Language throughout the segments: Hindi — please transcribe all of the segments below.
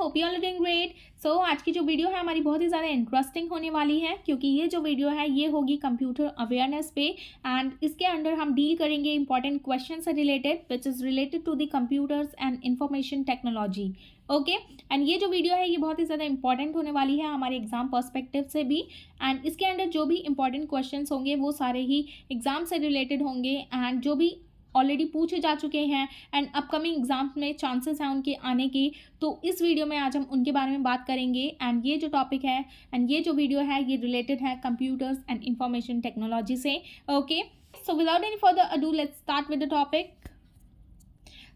Hope you all doing great. So आज की जो वीडियो है हमारी बहुत ही ज़्यादा इंटरेस्टिंग होने वाली है, क्योंकि ये जो वीडियो है ये होगी कंप्यूटर अवेयरनेस पे, एंड इसके अंडर हम डील करेंगे इंपॉर्टेंट क्वेश्चन से related which is related to the computers and information technology. Okay, and ये जो वीडियो है ये बहुत ही ज़्यादा इंपॉर्टेंट होने वाली है हमारे एग्जाम पर्सपेक्टिव से भी, एंड इसके अंडर जो भी इंपॉर्टेंट क्वेश्चंस होंगे वो सारे ही एग्जाम से रिलेटेड होंगे, एंड जो भी ऑलरेडी पूछे जा चुके हैं एंड अपकमिंग एग्जाम्स में चांसेस हैं उनके आने की, तो इस वीडियो में आज हम उनके बारे में बात करेंगे। एंड ये जो टॉपिक है एंड ये जो वीडियो है ये रिलेटेड है कंप्यूटर्स एंड इंफॉर्मेशन टेक्नोलॉजी से। Okay, so without any further ado let's start with the topic.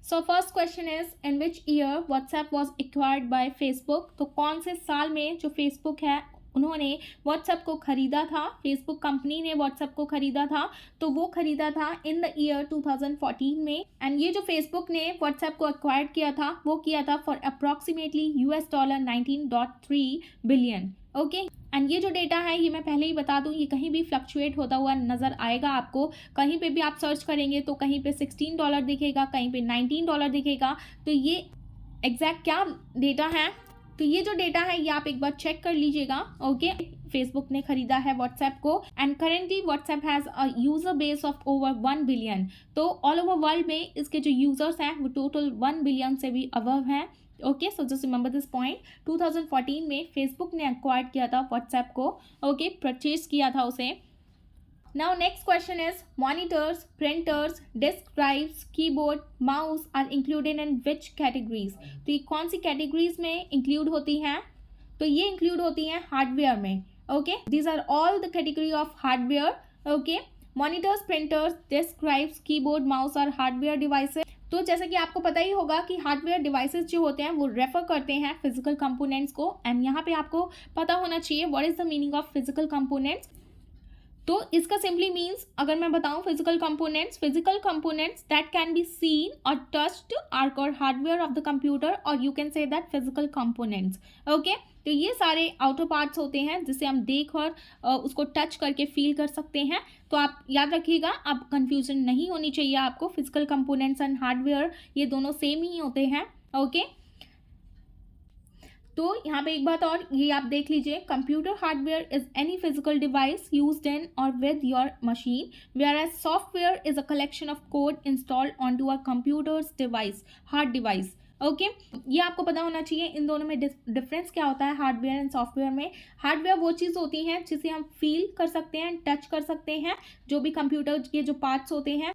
So first question is in which year WhatsApp was acquired by Facebook. तो कौन से साल में जो फेसबुक है उन्होंने व्हाट्सएप को ख़रीदा था, फेसबुक कंपनी ने व्हाट्सएप को ख़रीदा था, तो वो ख़रीदा था इन द ईयर 2014 में। एंड ये जो फेसबुक ने व्हाट्सएप को एक्वायर्ड किया था वो किया था for approximately $19.3 billion. Okay, and ये जो डेटा है ये मैं पहले ही बता दूं, ये कहीं भी फ्लक्चुएट होता हुआ नज़र आएगा आपको। कहीं पे भी आप सर्च करेंगे तो कहीं पे $16 दिखेगा, कहीं पे $19 दिखेगा। तो ये एग्जैक्ट क्या डेटा है, तो ये जो डेटा है ये आप एक बार चेक कर लीजिएगा। ओके, फेसबुक ने खरीदा है व्हाट्सएप को, and currently WhatsApp has a user base of over 1 billion. तो ऑल ओवर वर्ल्ड में इसके जो यूज़र्स हैं वो टोटल 1 बिलियन से भी अबव हैं। Okay, so just remember this point. 2014 में फेसबुक ने एक्वायर्ड किया था व्हाट्सएप को। ओके, परचेज किया था उसे। Now next question is monitors, printers, disk drives, keyboard, mouse are included in which categories? तो ये कौन सी categories में include होती हैं? तो ये include होती हैं hardware में। Okay, these are all the category of hardware. Okay, monitors, printers, disk drives, keyboard, mouse are hardware devices. तो जैसा कि आपको पता ही होगा कि हार्डवेयर डिवाइसेस जो होते हैं वो रेफर करते हैं फिजिकल कंपोनेंट्स को, एंड यहाँ पे आपको पता होना चाहिए what is the meaning of physical components. तो इसका सिंपली मीन्स अगर मैं बताऊं physical components that can be seen और touched are called hardware of the computer, और you can say that physical components. Okay, तो ये सारे आउटर पार्ट्स होते हैं जिसे हम देख और उसको टच करके फील कर सकते हैं। तो आप याद रखिएगा, अब कंफ्यूजन नहीं होनी चाहिए आपको। फिजिकल कंपोनेंट्स एंड हार्डवेयर ये दोनों सेम ही होते हैं। ओके, तो यहाँ पे एक बात और ये आप देख लीजिए, computer hardware is any physical device used in और with your machine, whereas software is a collection of code installed on to a computers device, hard device. Okay, ये आपको पता होना चाहिए इन दोनों में डिफरेंस क्या होता है हार्डवेयर एंड सॉफ्टवेयर में। हार्डवेयर वो चीज़ होती हैं जिसे हम फील कर सकते हैं, टच कर सकते हैं, जो भी कंप्यूटर के जो पार्ट्स होते हैं,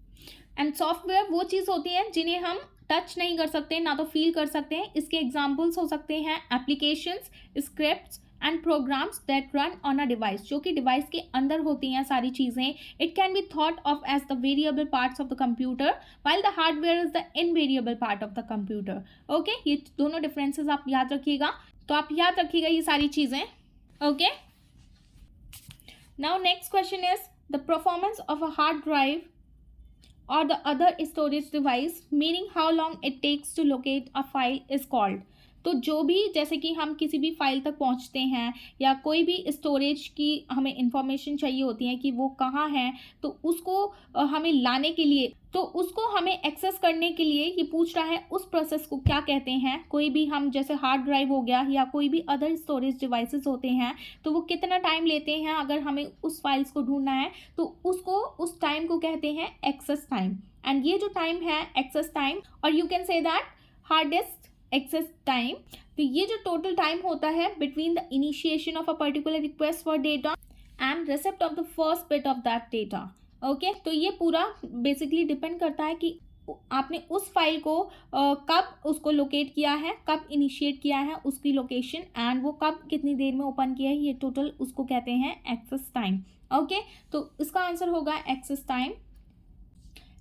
एंड सॉफ्टवेयर वो चीज़ होती है जिन्हें हम टच नहीं कर सकते ना तो फील कर सकते हैं। इसके एग्जाम्पल्स हो सकते हैं applications, scripts and programs that run on a device, जो कि डिवाइस के अंदर होती हैं सारी चीज़ें। It can be thought of as the variable parts of the computer while the hardware is the invariable part of the computer. Okay, ये दोनों डिफरेंसेस आप याद रखिएगा। तो आप याद रखिएगा ये सारी चीज़ें। Okay, now next question is the performance of a hard drive or the other storage device, meaning how long it takes to locate a file is called। तो जो भी जैसे कि हम किसी भी फाइल तक पहुंचते हैं या कोई भी स्टोरेज की हमें इंफॉर्मेशन चाहिए होती है कि वो कहाँ है, तो उसको हमें लाने के लिए, तो उसको हमें एक्सेस करने के लिए ये पूछ रहा है उस प्रोसेस को क्या कहते हैं। कोई भी हम जैसे हार्ड ड्राइव हो गया या कोई भी अदर स्टोरेज डिवाइसेस होते हैं, तो वो कितना टाइम लेते हैं अगर हमें उस फाइल्स को ढूंढना है, तो उसको उस टाइम को कहते हैं एक्सेस टाइम। एंड ये जो टाइम है एक्सेस टाइम, और you can say that hard disk access time. तो ये जो टोटल टाइम होता है between the initiation of a particular request for data and receipt of the first bit of that data. Okay, तो ये पूरा बेसिकली डिपेंड करता है कि आपने उस फाइल को कब उसको लोकेट किया है, कब इनिशिएट किया है उसकी लोकेशन, एंड वो कब कितनी देर में ओपन किया है, ये टोटल उसको कहते हैं एक्सेस टाइम। ओके, तो इसका आंसर होगा access time.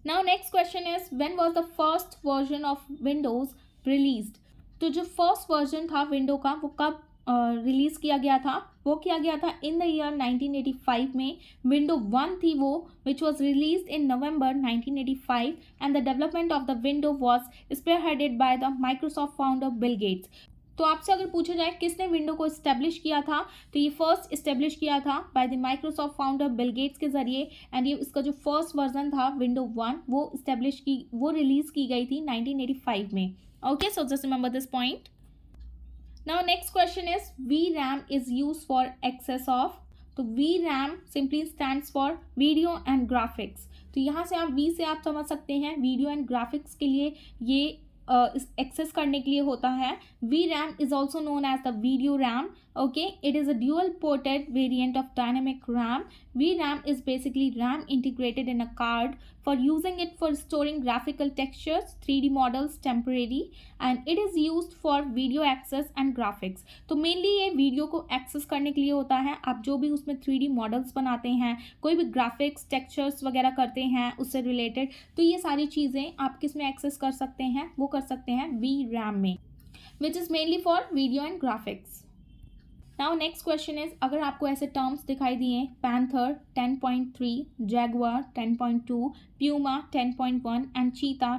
Now next question is when was the first version of Windows released. तो जो फर्स्ट वर्जन था विंडो का वो कब रिलीज किया गया था, वो किया गया था इन द ईयर 1985 में। विंडो 1 थी वो, which was release in November 1985, and the development of the window was spearheaded by the Microsoft founder Bill Gates. तो आपसे अगर पूछा जाए किसने विंडो को इस्टेब्लिश किया था, तो ये फर्स्ट इस्टेब्लिश किया था bye the Microsoft founder Bill gets के जरिए, एंड ये इसका जो फर्स्ट वर्जन था विंडो 1 वो रिलीज की गई थी 1985 में। Okay, so just remember this point. Now next question is VRAM is use for access of. तो VRAM simply stands for video and graphics. तो यहाँ से आप V से आप समझ सकते हैं वीडियो एंड ग्राफिक्स के लिए ये एक्सेस करने के लिए होता है। VRAM is also known as the video RAM. Okay, it is a dual ported variant of dynamic RAM. VRAM is basically RAM integrated in a card for using it for storing graphical textures, 3D models temporarily, and it is used for video access and graphics. तो मेनली ये वीडियो को एक्सेस करने के लिए होता है। आप जो भी उसमें 3D मॉडल्स बनाते हैं, कोई भी ग्राफिक्स टेक्सचर्स वगैरह करते हैं उससे रिलेटेड, तो ये सारी चीज़ें आप किस में एक्सेस कर सकते हैं, वो कर सकते हैं VRAM में, which is mainly for video and graphics. Now next question is, अगर आपको ऐसे टर्म्स दिखाई दिए panther 10.3, Jaguar 10.2, Puma 10.1 and Cheetah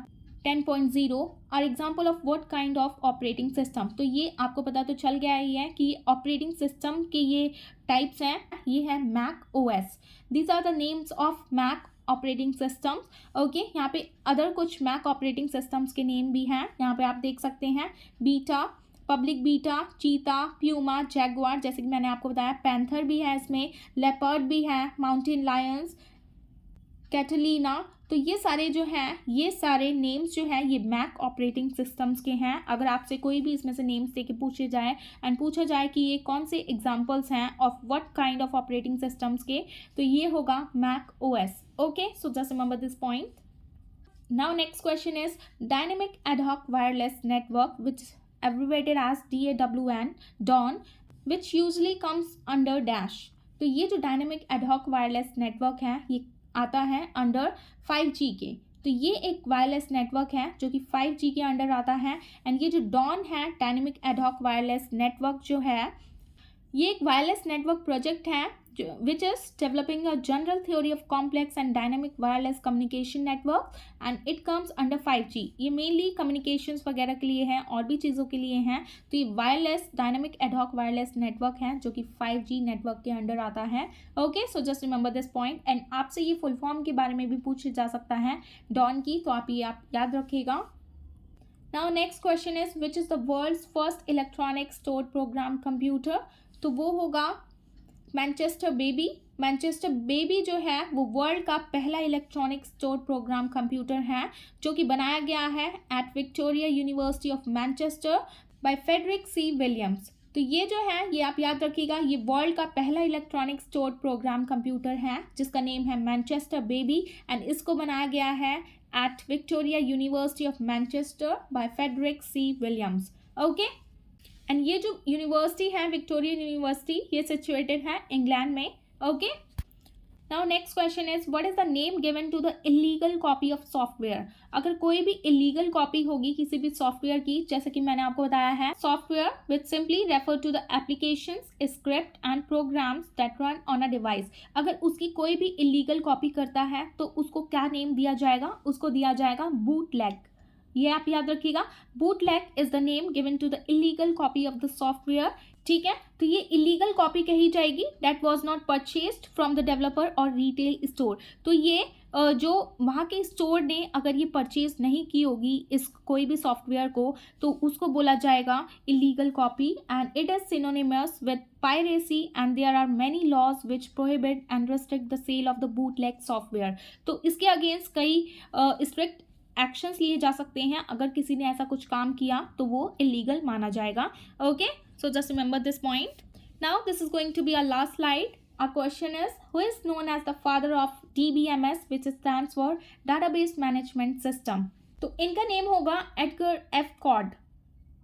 10.0 are example of what kind of operating system. तो ये आपको पता तो चल गया ही है कि ऑपरेटिंग सिस्टम के ये टाइप्स हैं। ये है Mac OS, these are the names of Mac operating systems. Okay, यहाँ पे अदर कुछ मैक ऑपरेटिंग सिस्टम्स के नेम भी हैं, यहाँ पे आप देख सकते हैं beta, public beta, Cheetah, Puma, Jaguar, जैसे कि मैंने आपको बताया पैंथर भी है इसमें, लेपर्ड भी है, माउंटेन लायंस, कैटलीना। तो ये सारे जो हैं, ये सारे नेम्स जो हैं ये मैक ऑपरेटिंग सिस्टम्स के हैं। अगर आपसे कोई भी इसमें से नेम्स दे के पूछे जाए एंड पूछा जाए कि ये कौन से एग्जांपल्स हैं of what kind of operating systems के, तो ये होगा Mac OS। Okay, so just remember this point. Now next question is dynamic ad hoc wireless network which abbreviated as DAWN, DAWN, which usually comes under dash। तो ये जो डायनेमिक एडहॉक वायरलेस नेटवर्क है ये आता है अंडर 5G के। तो ये एक वायरलेस नेटवर्क है जो कि 5G के अंडर आता है। एंड ये जो DAWN है, डायनेमिक एडहॉक वायरलेस नेटवर्क जो है, ये एक वायरलेस नेटवर्क प्रोजेक्ट है which is developing a general theory of complex and dynamic wireless communication network and it comes under 5G। ये mainly communications वगैरह के लिए है और भी चीज़ों के लिए हैं। तो ये wireless dynamic ad hoc wireless network है जो कि 5G नेटवर्क के अंडर आता है। Okay, so just remember this point. And आपसे ये फुल फॉर्म के बारे में भी पूछा जा सकता है DAWN की, तो आप याद रखिएगा। Now next question is which is the world's first electronic stored program computer. तो वो होगा मैनचेस्टर बेबी। मैनचेस्टर बेबी जो है वो वर्ल्ड का पहला इलेक्ट्रॉनिक स्टोर प्रोग्राम कंप्यूटर है जो कि बनाया गया है at Victoria University of Manchester by Frederick C. Williams. तो ये जो है ये आप याद रखिएगा, ये वर्ल्ड का पहला इलेक्ट्रॉनिक स्टोर प्रोग्राम कंप्यूटर है जिसका नेम है मैनचेस्टर बेबी एंड इसको बनाया गया है at Victoria University of Manchester by Frederick C. Williams. Okay, and ये जो यूनिवर्सिटी है विक्टोरिया यूनिवर्सिटी, ये सिचुएटेड है इंग्लैंड में। Okay, now next question is what is the name given to the illegal copy of software. अगर कोई भी इलीगल कॉपी होगी किसी भी सॉफ्टवेयर की, जैसे कि मैंने आपको बताया है, software which simply refer to the applications, script and programs that run on a device. अगर उसकी कोई भी इलीगल कॉपी करता है तो उसको क्या नेम दिया जाएगा, उसको दिया जाएगा बूटलेग। ये आप याद रखिएगा, bootleg is the name given to the illegal copy of the software. ठीक है, तो ये इलीगल कॉपी कही जाएगी that was not purchased from the developer or retail store. तो ये जो वहाँ के स्टोर ने अगर ये परचेज नहीं की होगी इस कोई भी सॉफ्टवेयर को, तो उसको बोला जाएगा illegal copy and it is synonymous with piracy and there are many laws which prohibit and restrict the sale of the bootleg software. तो इसके अगेंस्ट कई स्ट्रिक्ट एक्शंस लिए जा सकते हैं। अगर किसी ने ऐसा कुछ काम किया तो वो इलीगल माना जाएगा। Okay, so just remember this point. Now this is going to be our last slide. Our question is, who is known as the father of DBMS, which stands for Database Management System? तो इनका नेम होगा Edgar F. Codd.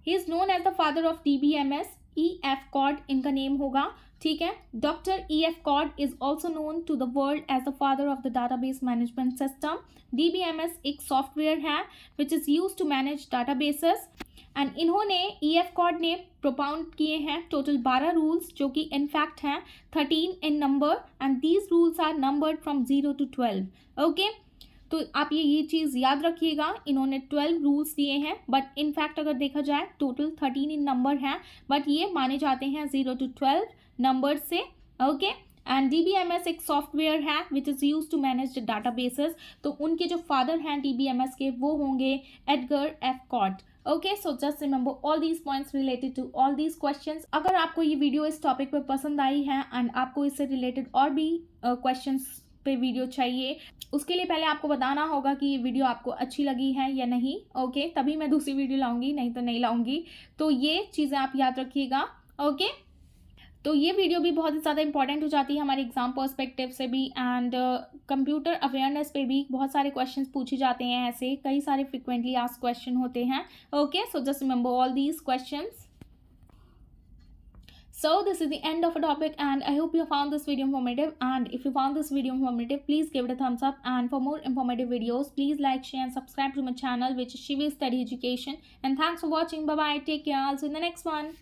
He is known as the father of DBMS. E.F. Codd इनका नेम होगा। ठीक है, doctor E.F. Codd is also known to the world as the father of the database management system. DBMS एक सॉफ्टवेयर है which is use to manage databases and इन्होंने E.F. कॉड ने प्रोपाउंड किए हैं टोटल 12 रूल्स जो कि इनफैक्ट हैं 13 in number and these rules are numbered from 0 to 12। Okay, तो आप ये चीज़ याद रखिएगा, इन्होंने 12 रूल्स दिए हैं बट इनफैक्ट अगर देखा जाए टोटल 13 इन नंबर हैं, बट ये माने जाते हैं 0 to 12 नंबर से। ओके, एंड DBMS एक सॉफ्टवेयर है which is use to manage the databases. तो उनके जो फादर हैं DBMS के वो होंगे Edgar F. Codd. Okay, so just remember all these points related to all these questions. अगर आपको ये वीडियो इस टॉपिक पर पसंद आई है एंड आपको इससे रिलेटेड और भी क्वेश्चंस पे वीडियो चाहिए, उसके लिए पहले आपको बताना होगा कि ये वीडियो आपको अच्छी लगी है या नहीं। ओके, तभी मैं दूसरी वीडियो लाऊंगी, नहीं तो नहीं लाऊंगी। तो ये चीज़ें आप याद रखिएगा। ओके, तो ये वीडियो भी बहुत ही ज़्यादा इंपॉर्टेंट हो जाती है हमारे एग्जाम पर्सपेक्टिव से भी, एंड कंप्यूटर अवेयरनेस पे भी बहुत सारे क्वेश्चंस पूछे जाते हैं, ऐसे कई सारे फ्रिक्वेंटली आस्क्ड क्वेश्चन होते हैं। Okay, so just remember all these questions. So this is the end of a topic, and I hope you found this video informative, and if you found this video informative, please give it a thumbs up, and for more informative videos please like, share and subscribe to my channel, which is Shivi Study Education. And thanks for watching. Bye bye, take care, I'll see you in the next one.